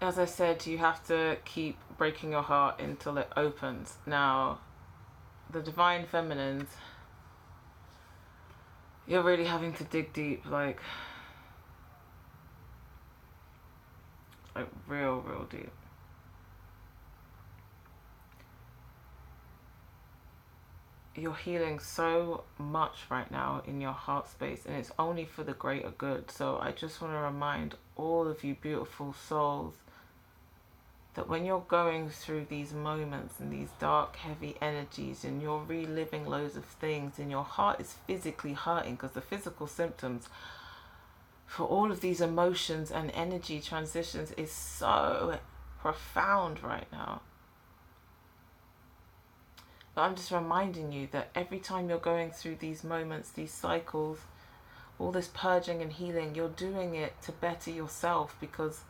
as I said, you have to keep breaking your heart until it opens. Now, the divine feminines, you're really having to dig deep, like real deep. You're healing so much right now in your heart space, and it's only for the greater good. So I just want to remind all of you beautiful souls that when you're going through these moments and these dark, heavy energies, and you're reliving loads of things, and your heart is physically hurting, because the physical symptoms for all of these emotions and energy transitions is so profound right now. But I'm just reminding you that every time you're going through these moments, these cycles, all this purging and healing, you're doing it to better yourself, because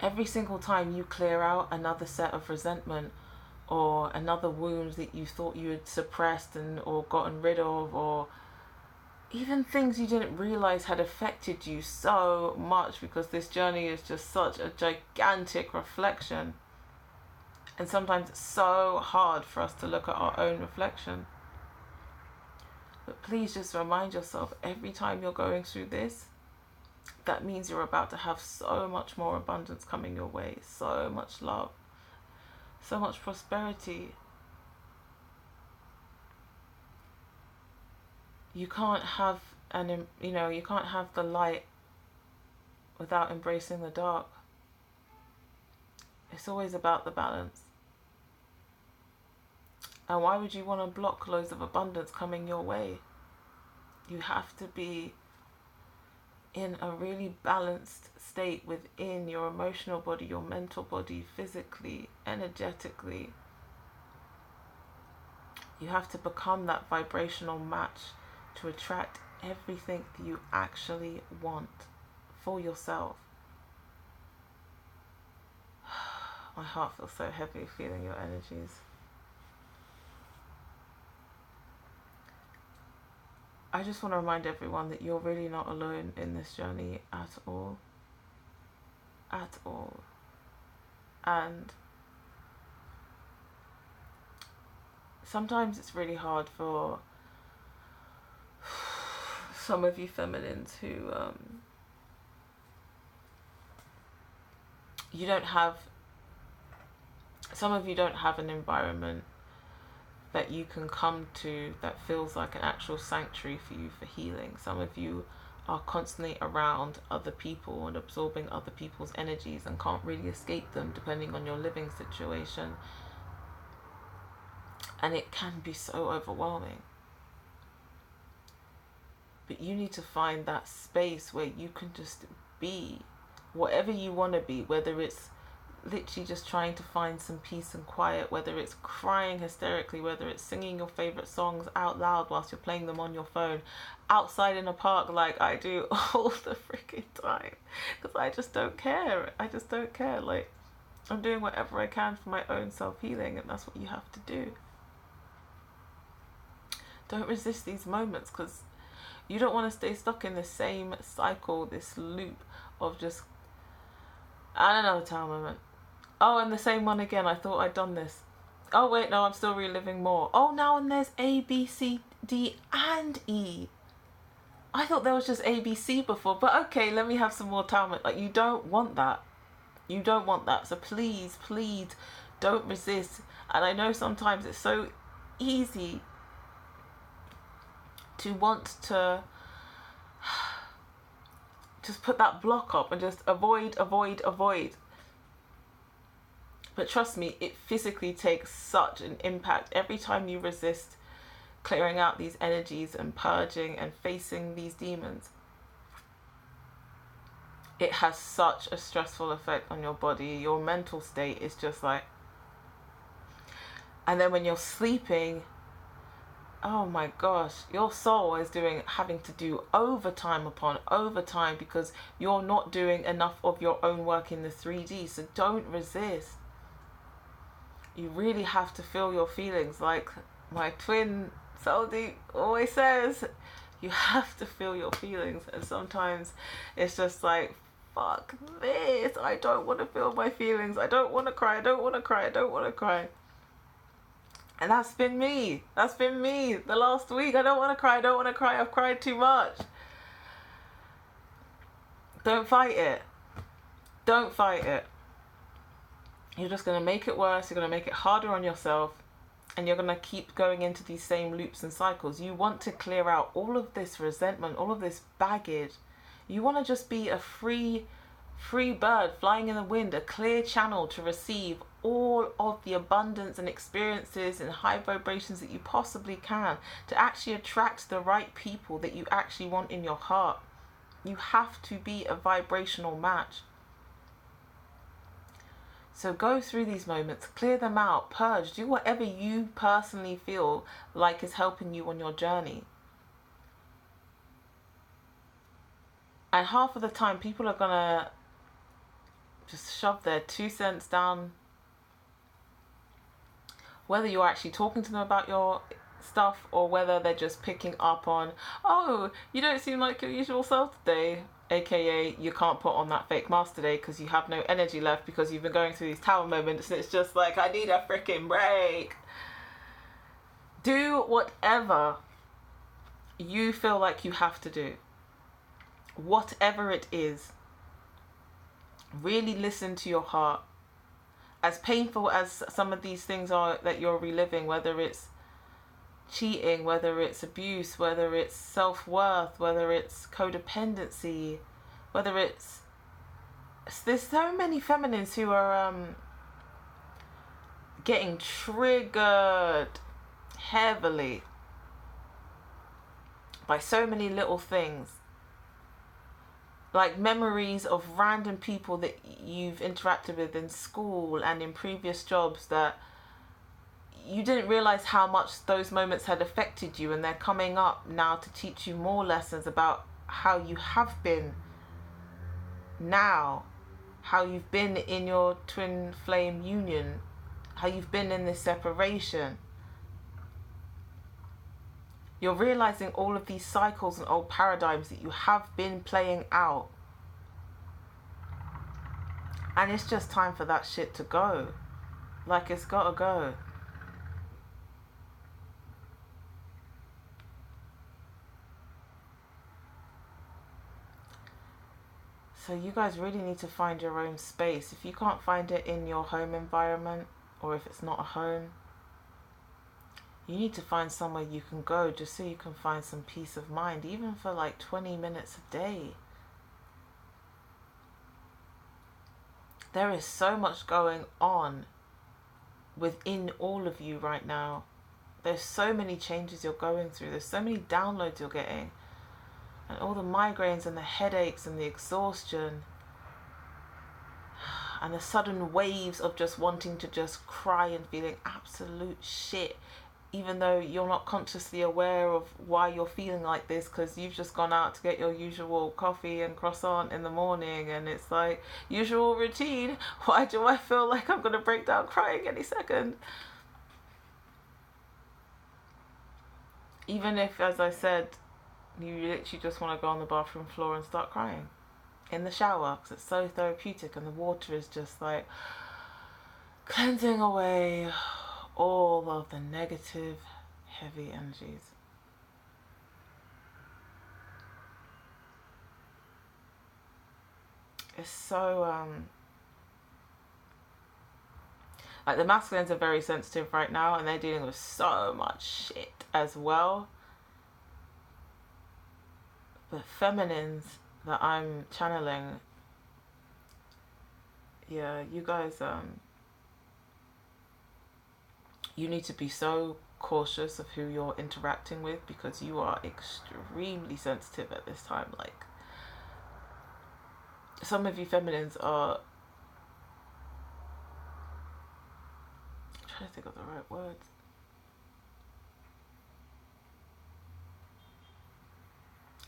every single time you clear out another set of resentment or another wound that you thought you had suppressed or gotten rid of, or even things you didn't realize had affected you so much, because this journey is just such a gigantic reflection. And sometimes it's so hard for us to look at our own reflection. But please just remind yourself, every time you're going through this, that means you're about to have so much more abundance coming your way, so much love, so much prosperity. You can't have you can't have the light without embracing the dark. It's always about the balance. And why would you want to block loads of abundance coming your way? You have to be in a really balanced state within your emotional body, your mental body, physically, energetically. You have to become that vibrational match to attract everything that you actually want for yourself. My heart feels so heavy feeling your energies. I just want to remind everyone that you're really not alone in this journey at all. At all. And sometimes it's really hard for some of you feminines who some of you don't have an environment that you can come to that feels like an actual sanctuary for you for healing. Some of you are constantly around other people and absorbing other people's energies and can't really escape them depending on your living situation. And it can be so overwhelming. But you need to find that space where you can just be whatever you want to be, whether it's literally just trying to find some peace and quiet, whether it's crying hysterically, whether it's singing your favorite songs out loud whilst you're playing them on your phone, outside in a park like I do all the freaking time, because I just don't care. Like, I'm doing whatever I can for my own self-healing, and that's what you have to do. Don't resist these moments, because you don't want to stay stuck in the same cycle, this loop of just, and another time moment. Oh, and the same one again. I thought I'd done this. Oh, wait, no, I'm still reliving more. Oh, now and there's A, B, C, D, and E. I thought there was just A, B, C before, but okay, let me have some more time. Like, you don't want that. You don't want that. So please, please don't resist. And I know sometimes it's so easy to want to just put that block up and just avoid. But trust me, it physically takes such an impact. Every time you resist clearing out these energies and purging and facing these demons, it has such a stressful effect on your body. Your mental state is just like, and then when you're sleeping, oh my gosh, your soul is having to do overtime upon overtime because you're not doing enough of your own work in the 3D. So don't resist. You really have to feel your feelings. Like my twin SoulDeep always says, you have to feel your feelings. And sometimes it's just like fuck this. I don't want to feel my feelings. I don't want to cry. I don't want to cry. I don't want to cry. And that's been me. That's been me the last week. I don't want to cry. I don't want to cry. I've cried too much. Don't fight it. Don't fight it. You're just going to make it worse. You're going to make it harder on yourself. And you're going to keep going into these same loops and cycles. You want to clear out all of this resentment, all of this baggage. You want to just be a free bird flying in the wind, a clear channel to receive all of the abundance and experiences and high vibrations that you possibly can, to actually attract the right people that you actually want in your heart. You have to be a vibrational match. So go through these moments, clear them out, purge, do whatever you personally feel like is helping you on your journey. And half of the time people are gonna just shove their 2 cents down, whether you're actually talking to them about your stuff or whether they're just picking up on, oh, you don't seem like your usual self today, aka you can't put on that fake mask today because you have no energy left because you've been going through these tower moments and it's just like, I need a freaking break. Do whatever you feel like you have to do, whatever it is. Really listen to your heart. As painful as some of these things are that you're reliving, whether it's cheating, whether it's abuse, whether it's self-worth, whether it's codependency, whether it's... There's so many feminines who are getting triggered heavily by so many little things. Like memories of random people that you've interacted with in school and in previous jobs that you didn't realize how much those moments had affected you, and they're coming up now to teach you more lessons about how you have been now, how you've been in your twin flame union, how you've been in this separation. You're realizing all of these cycles and old paradigms that you have been playing out. And it's just time for that shit to go. Like, it's gotta go. So you guys really need to find your own space. If you can't find it in your home environment, or if it's not a home, you need to find somewhere you can go just so you can find some peace of mind, even for like 20 minutes a day. There is so much going on within all of you right now. There's so many changes you're going through. There's so many downloads you're getting. And all the migraines and the headaches and the exhaustion and the sudden waves of just wanting to just cry and feeling absolute shit, even though you're not consciously aware of why you're feeling like this, because you've just gone out to get your usual coffee and croissant in the morning, and it's like, usual routine, why do I feel like I'm going to break down crying any second? Even if, as I said, you literally just want to go on the bathroom floor and start crying in the shower, because it's so therapeutic and the water is just like cleansing away all of the negative, heavy energies. It's so, like, the masculines are very sensitive right now, and they're dealing with so much shit as well. The feminines that I'm channeling, yeah, you guys, you need to be so cautious of who you're interacting with, because you are extremely sensitive at this time. Like, some of you feminines are, I'm trying to think of the right words.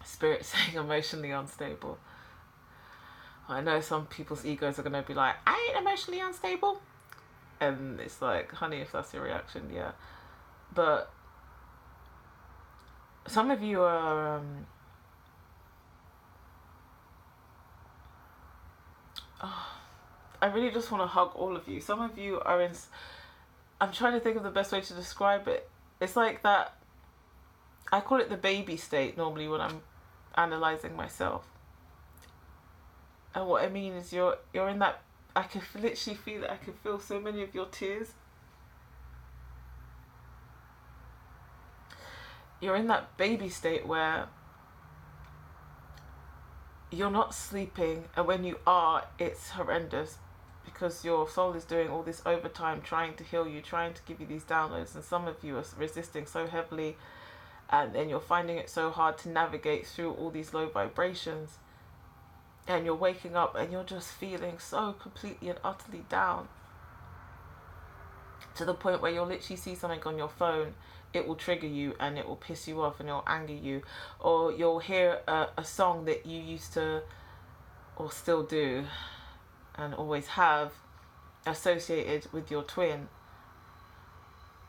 Spirit saying emotionally unstable. I know some people's egos are going to be like, I ain't emotionally unstable. And it's like, honey, if that's your reaction, yeah. But some of you are I really just want to hug all of you. Some of you are in, I'm trying to think of the best way to describe it. It's like that, I call it the baby state normally when I'm analysing myself. And what I mean is you're in that, I can literally feel it, I can feel so many of your tears. You're in that baby state where you're not sleeping, and when you are, it's horrendous because your soul is doing all this overtime trying to heal you, trying to give you these downloads, and some of you are resisting so heavily, and then you're finding it so hard to navigate through all these low vibrations, and you're waking up and you're just feeling so completely and utterly down, to the point where you'll literally see something on your phone, it will trigger you and it will piss you off and it'll anger you, or you'll hear a song that you used to, or still do and always have, associated with your twin.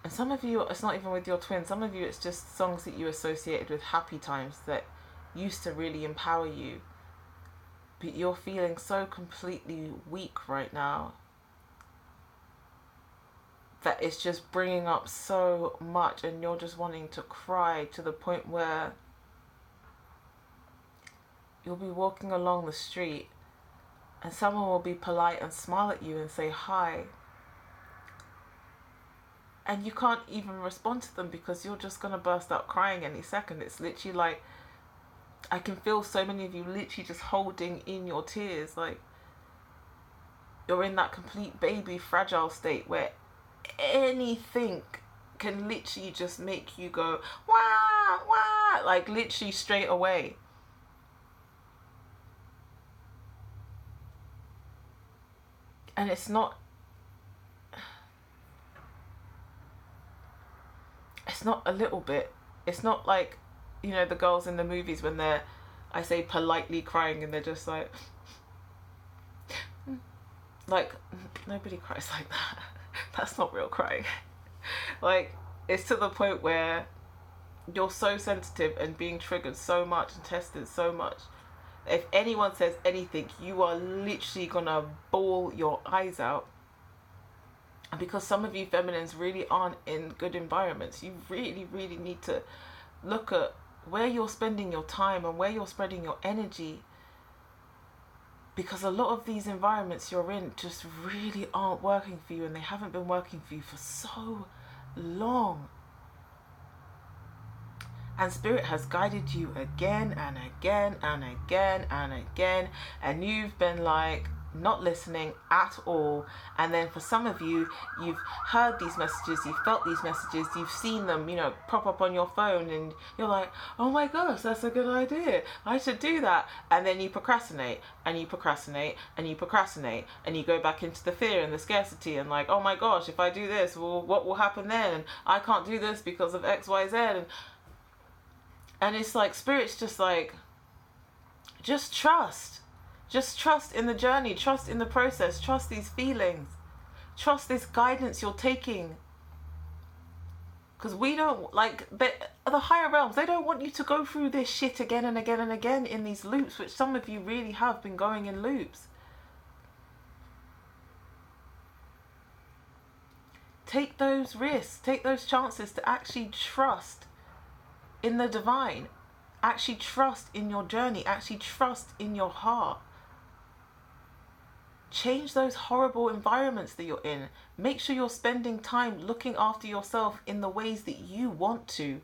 And some of you, it's not even with your twin, some of you it's just songs that you associated with happy times that used to really empower you, but you're feeling so completely weak right now that it's just bringing up so much, and you're just wanting to cry, to the point where you'll be walking along the street and someone will be polite and smile at you and say hi, and you can't even respond to them because you're just going to burst out crying any second. It's literally like, I can feel so many of you literally just holding in your tears, like you're in that complete baby fragile state where anything can literally just make you go wah wah, like literally straight away. And it's not a little bit, it's not like, you know, the girls in the movies when they're, I say politely crying, and they're just like nobody cries like that. That's not real crying. Like, it's to the point where you're so sensitive and being triggered so much and tested so much. If anyone says anything, you are literally gonna bawl your eyes out. And because some of you feminines really aren't in good environments, you really, really need to look at where you're spending your time and where you're spreading your energy, because a lot of these environments you're in just really aren't working for you, and they haven't been working for you for so long. And Spirit has guided you again and again and again and again, and you've been like not listening at all. And then for some of you, you've heard these messages, you've felt these messages, you've seen them, you know, pop up on your phone, and you're like, oh my gosh, that's a good idea, I should do that. And then you procrastinate and you procrastinate and you procrastinate, and you go back into the fear and the scarcity, and like, oh my gosh, if I do this, well, what will happen then? And I can't do this because of XYZ. And it's like, Spirit's just like, just trust in the journey, trust in the process, trust these feelings, trust this guidance you're taking. Because we don't, like, the higher realms, they don't want you to go through this shit again and again and again in these loops, which some of you really have been going in loops. Take those risks, take those chances to actually trust in the divine, actually trust in your journey, actually trust in your heart. Change those horrible environments that you're in. Make sure you're spending time looking after yourself in the ways that you want to.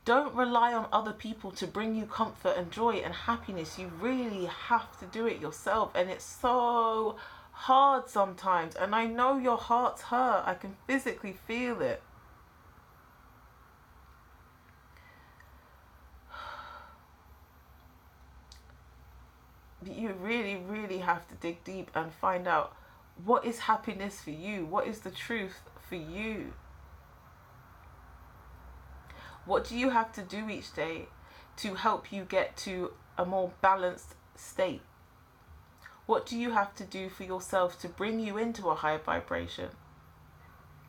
Don't rely on other people to bring you comfort and joy and happiness. You really have to do it yourself, and it's so hard sometimes. And I know your heart's hurt, I can physically feel it. But you really, really have to dig deep and find out what is happiness for you, what is the truth for you. What do you have to do each day to help you get to a more balanced state? What do you have to do for yourself to bring you into a higher vibration?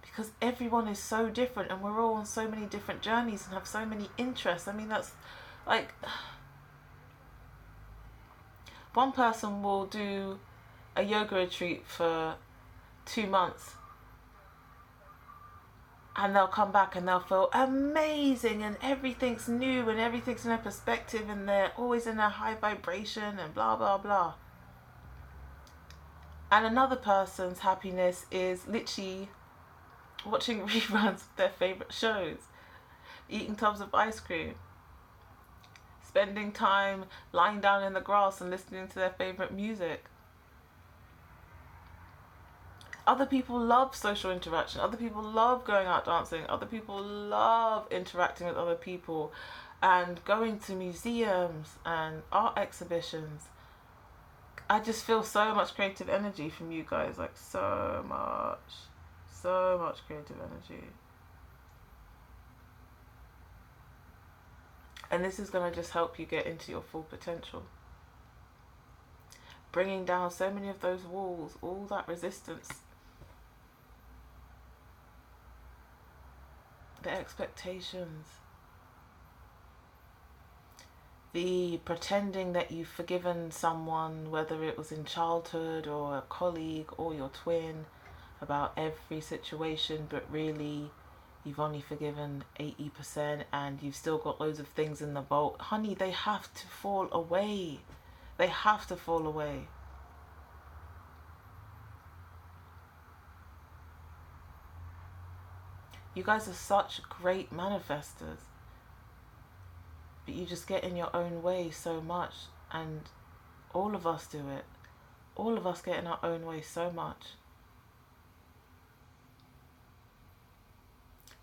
Because everyone is so different, and we're all on so many different journeys and have so many interests. I mean, that's like, one person will do a yoga retreat for 2 months, and they'll come back and they'll feel amazing and everything's new and everything's in their perspective and they're always in a high vibration and blah blah blah. And another person's happiness is literally watching reruns of their favourite shows, eating tubs of ice cream, spending time lying down in the grass and listening to their favourite music. Other people love social interaction. Other people love going out dancing. Other people love interacting with other people and going to museums and art exhibitions. I just feel so much creative energy from you guys, like so much creative energy. And this is going to just help you get into your full potential. Bringing down so many of those walls, all that resistance, the expectations, the pretending that you've forgiven someone, whether it was in childhood or a colleague or your twin, about every situation, but really you've only forgiven 80% and you've still got loads of things in the vault. Honey, they have to fall away. They have to fall away. You guys are such great manifestors, but you just get in your own way so much, and all of us do it. All of us get in our own way so much.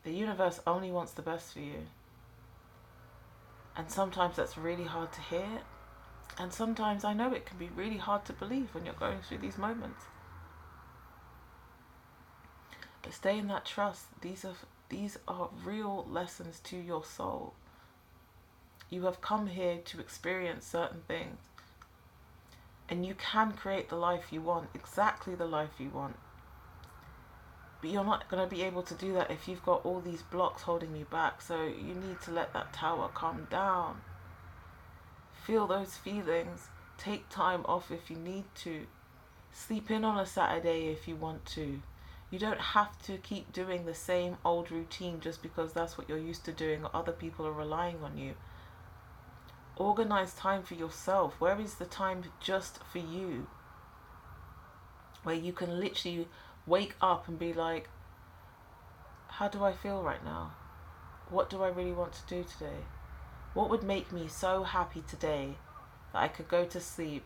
The universe only wants the best for you. And sometimes that's really hard to hear. And sometimes I know it can be really hard to believe when you're going through these moments. But stay in that trust. These are real lessons to your soul. You have come here to experience certain things. And you can create the life you want, exactly the life you want. But you're not going to be able to do that if you've got all these blocks holding you back. So you need to let that tower come down. Feel those feelings. Take time off if you need to. Sleep in on a Saturday if you want to. You don't have to keep doing the same old routine just because that's what you're used to doing or other people are relying on you. Organize time for yourself. Where is the time just for you? Where you can literally wake up and be like, how do I feel right now? What do I really want to do today? What would make me so happy today that I could go to sleep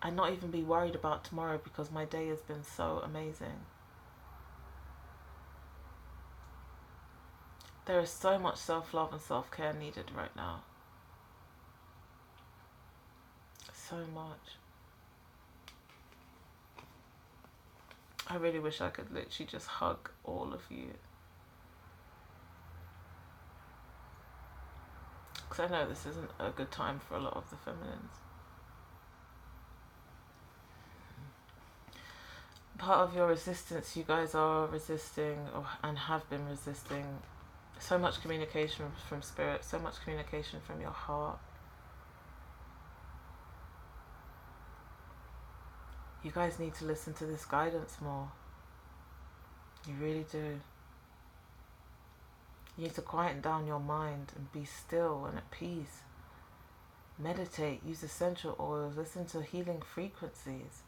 and not even be worried about tomorrow because my day has been so amazing? There is so much self-love and self-care needed right now. So much. I really wish I could literally just hug all of you. Because I know this isn't a good time for a lot of the feminines. Part of your resistance, you guys are resisting and have been resisting so much communication from spirit, so much communication from your heart. You guys need to listen to this guidance more. You really do. You need to quieten down your mind and be still and at peace. Meditate, use essential oils, listen to healing frequencies.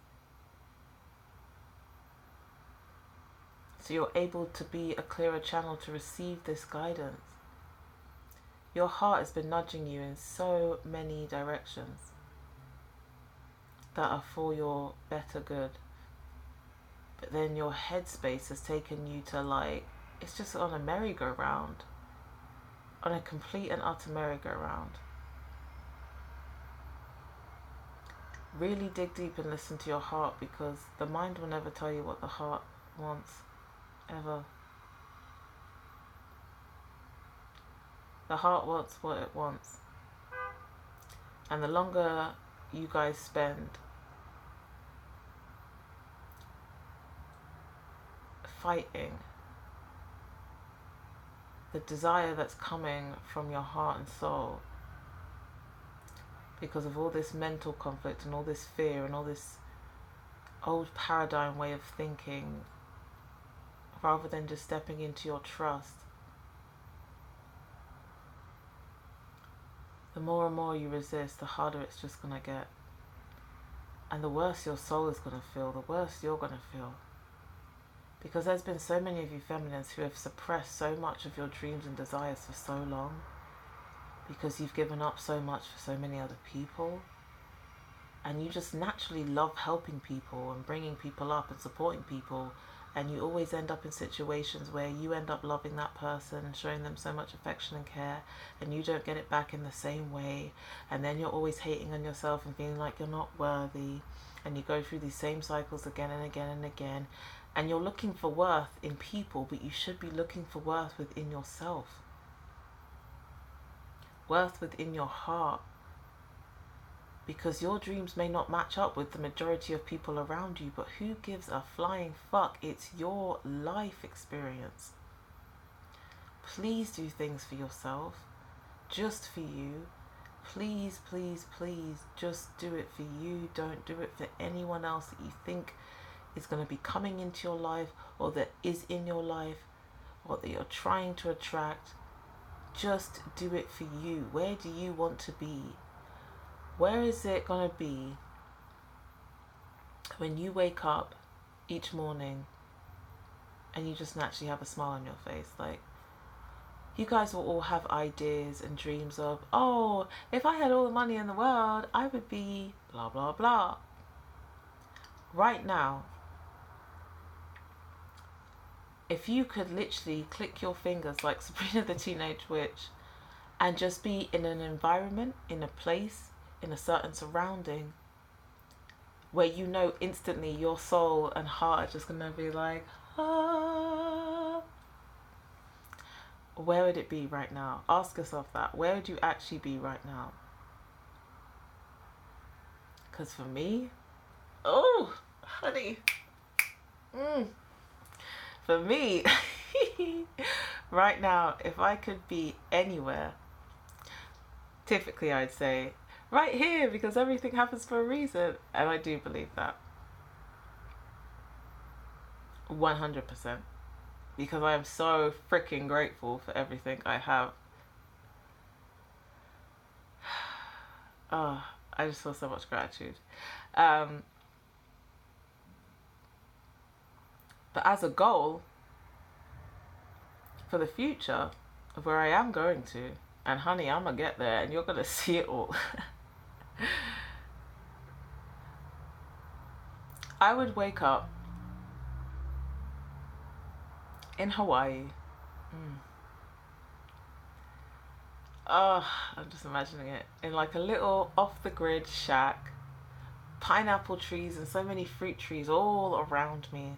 So you're able to be a clearer channel to receive this guidance. Your heart has been nudging you in so many directions that are for your better good. But then your headspace has taken you to like, it's just on a merry-go-round. On a complete and utter merry-go-round. Really dig deep and listen to your heart, because the mind will never tell you what the heart wants. Ever. The heart wants what it wants. And the longer you guys spend fighting the desire that's coming from your heart and soul, because of all this mental conflict and all this fear and all this old paradigm way of thinking rather than just stepping into your trust, the more and more you resist, the harder it's just going to get. And the worse your soul is going to feel, the worse you're going to feel. Because there's been so many of you feminines who have suppressed so much of your dreams and desires for so long, because you've given up so much for so many other people, and you just naturally love helping people and bringing people up and supporting people, and you always end up in situations where you end up loving that person and showing them so much affection and care, and you don't get it back in the same way, and then you're always hating on yourself and feeling like you're not worthy, and you go through these same cycles again and again and again, and you're looking for worth in people, but you should be looking for worth within yourself, worth within your heart, because your dreams may not match up with the majority of people around you, but who gives a flying fuck? It's your life experience. Please do things for yourself, just for you. Please, please, please, just do it for you. Don't do it for anyone else that you think is going to be coming into your life, or that is in your life, or that you're trying to attract. Just do it for you. Where do you want to be? Where is it going to be when you wake up each morning and you just naturally have a smile on your face? Like, you guys will all have ideas and dreams of, oh, if I had all the money in the world, I would be blah, blah, blah. Right now, if you could literally click your fingers like Sabrina the Teenage Witch and just be in an environment, in a place, in a certain surrounding where you know instantly your soul and heart are just going to be like, ah, where would it be right now? Ask yourself that. Where would you actually be right now? Because for me, oh, honey, for me, right now, if I could be anywhere, typically I'd say right here, because everything happens for a reason. And I do believe that 100%, because I am so freaking grateful for everything I have. Oh, I just feel so much gratitude. But as a goal for the future of where I am going to, and honey, I'm gonna get there and you're gonna see it all. I would wake up in Hawaii. Oh, I'm just imagining it. In like a little off-the-grid shack. Pineapple trees and so many fruit trees all around me.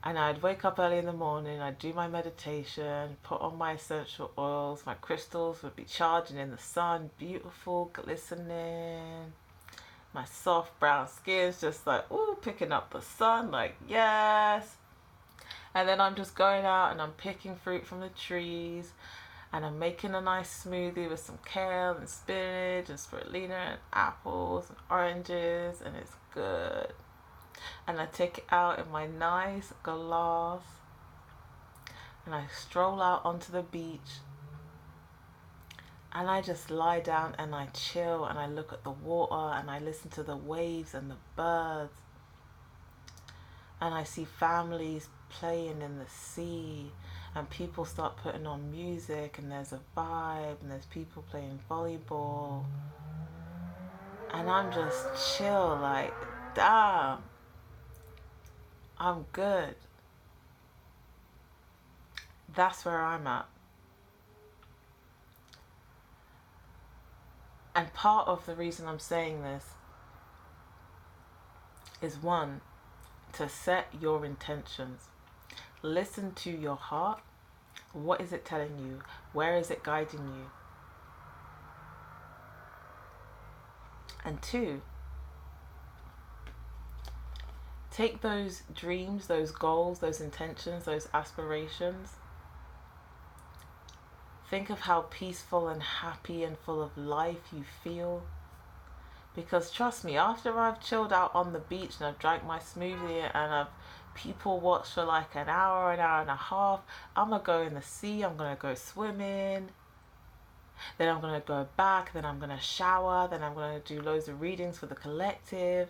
And I'd wake up early in the morning, I'd do my meditation, put on my essential oils, my crystals would be charging in the sun, beautiful, glistening. My soft brown skin's just like, ooh, picking up the sun, like, yes. And then I'm just going out and I'm picking fruit from the trees, and I'm making a nice smoothie with some kale and spinach and spirulina and apples and oranges, and it's good. And I take it out in my nice glass, and I stroll out onto the beach, and I just lie down and I chill, and I look at the water, and I listen to the waves and the birds, and I see families playing in the sea, and people start putting on music, and there's a vibe, and there's people playing volleyball, and I'm just chill, like, damn, I'm good. That's where I'm at. And part of the reason I'm saying this is, one, to set your intentions. Listen to your heart. What is it telling you? Where is it guiding you? And two, take those dreams, those goals, those intentions, those aspirations. Think of how peaceful and happy and full of life you feel Because trust me, after I've chilled out on the beach and I've drank my smoothie and I've people watched for like an hour and a half, I'm going to go in the sea, I'm going to go swimming, then I'm going to go back, then I'm going to shower, then I'm going to do loads of readings for the collective,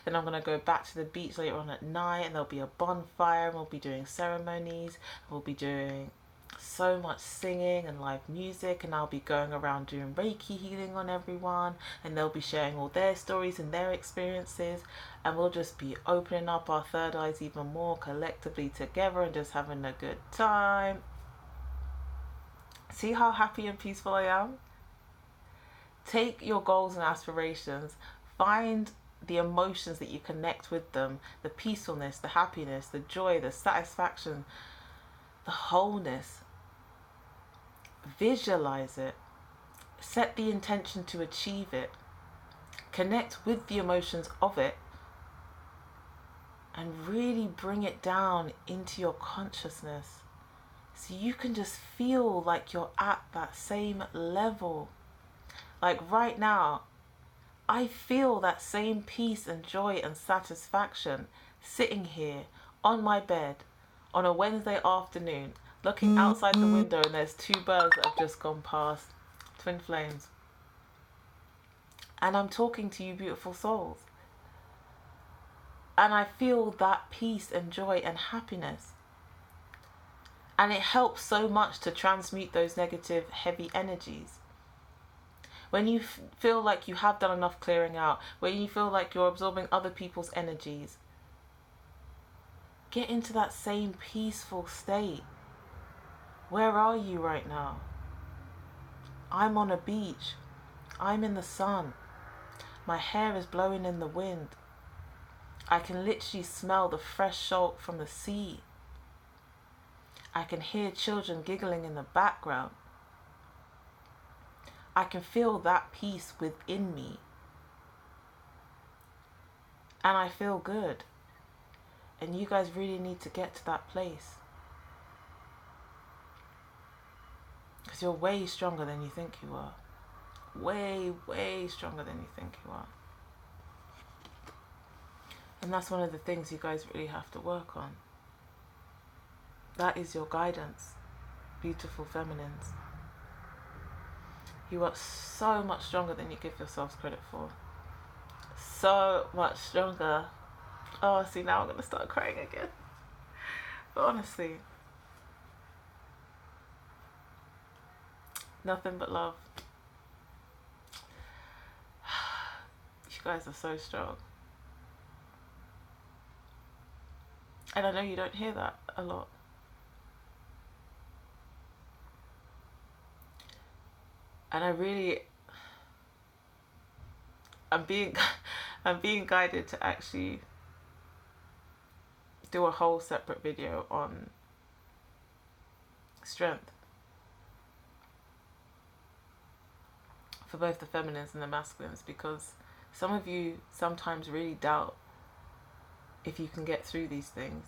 then I'm going to go back to the beach later on at night and there'll be a bonfire and we'll be doing ceremonies, we'll be doing so much singing and live music, and I'll be going around doing REIKI healing on everyone, and they'll be sharing all their stories and their experiences, and we'll just be opening up our third eyes even more collectively together and just having a good time. See how happy and peaceful I am? Take your goals and aspirations, find the emotions that you connect with them, the peacefulness, the happiness, the joy, the satisfaction, the wholeness. Visualize it, set the intention to achieve it, connect with the emotions of it, and really bring it down into your consciousness so you can just feel like you're at that same level. Like right now, I feel that same peace and joy and satisfaction sitting here on my bed on a Wednesday afternoon, looking outside the window, and there's two birds that have just gone past, twin flames. And I'm talking to you beautiful souls. And I feel that peace and joy and happiness. And it helps so much to transmute those negative, heavy energies. When you feel like you have done enough clearing out, when you feel like you're absorbing other people's energies, get into that same peaceful state. Where are you right now? I'm on a beach. I'm in the sun. My hair is blowing in the wind. I can literally smell the fresh salt from the sea. I can hear children giggling in the background. I can feel that peace within me. And I feel good. And you guys really need to get to that place. Because you're way stronger than you think you are. Way, way stronger than you think you are. And that's one of the things you guys really have to work on. That is your guidance, beautiful feminines. You are so much stronger than you give yourselves credit for. So much stronger. Oh, see, now I'm going to start crying again. But honestly, nothing but love. You guys are so strong. And I know you don't hear that a lot. And I'm being guided to actually do a whole separate video on strength for both the feminines and the masculines, because some of you sometimes really doubt if you can get through these things,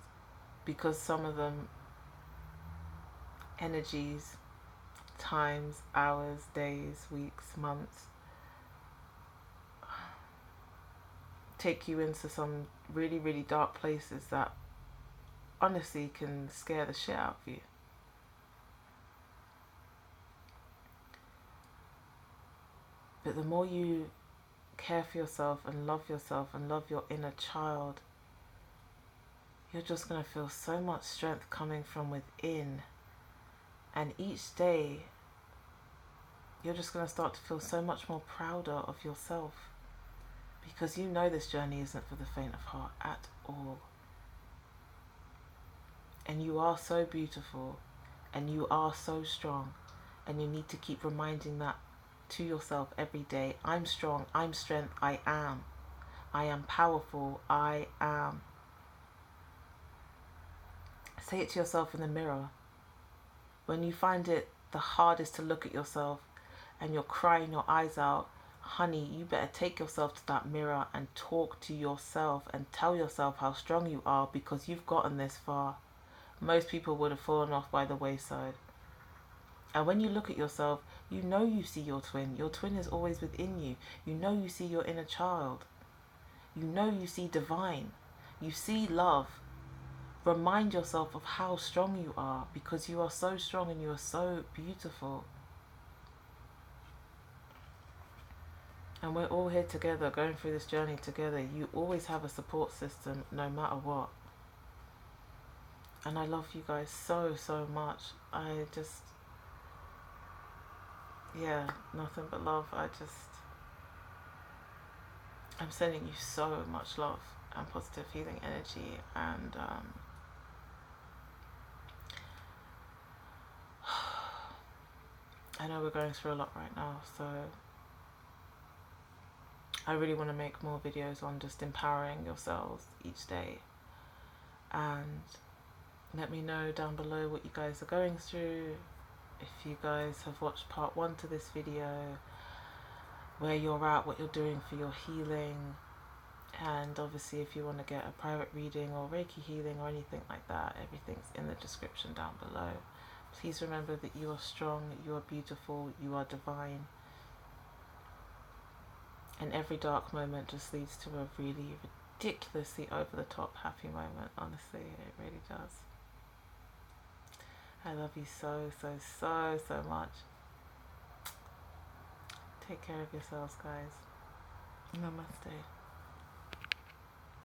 because some of them energies, times, hours, days, weeks, months take you into some really, really dark places that honestly can scare the shit out of you. But the more you care for yourself and love your inner child, you're just going to feel so much strength coming from within. And each day, you're just going to start to feel so much more prouder of yourself. Because you know this journey isn't for the faint of heart at all. And you are so beautiful. And you are so strong. And you need to keep reminding that to yourself every day. I'm strong. I'm strength. I am. I am powerful. I am. Say it to yourself in the mirror. When you find it the hardest to look at yourself and you're crying your eyes out, honey, you better take yourself to that mirror and talk to yourself and tell yourself how strong you are, because you've gotten this far. Most people would have fallen off by the wayside. And when you look at yourself, you know you see your twin. Your twin is always within you. You know you see your inner child. You know you see divine. You see love. Remind yourself of how strong you are, because you are so strong and you are so beautiful. And we're all here together, going through this journey together. You always have a support system, no matter what. And I love you guys so, so much. I just, yeah, nothing but love. I'm sending you so much love and positive healing energy. And I know we're going through a lot right now, so I really want to make more videos on just empowering yourselves each day. And let me know down below what you guys are going through. If you guys have watched part 1 to this video, where you're at, what you're doing for your healing. And obviously if you want to get a private reading or Reiki healing or anything like that, everything's in the description down below. Please remember that you are strong, you are beautiful, you are divine. And every dark moment just leads to a really ridiculously over the top happy moment. Honestly, it really does. I love you so, so, so, so much. Take care of yourselves, guys. Namaste.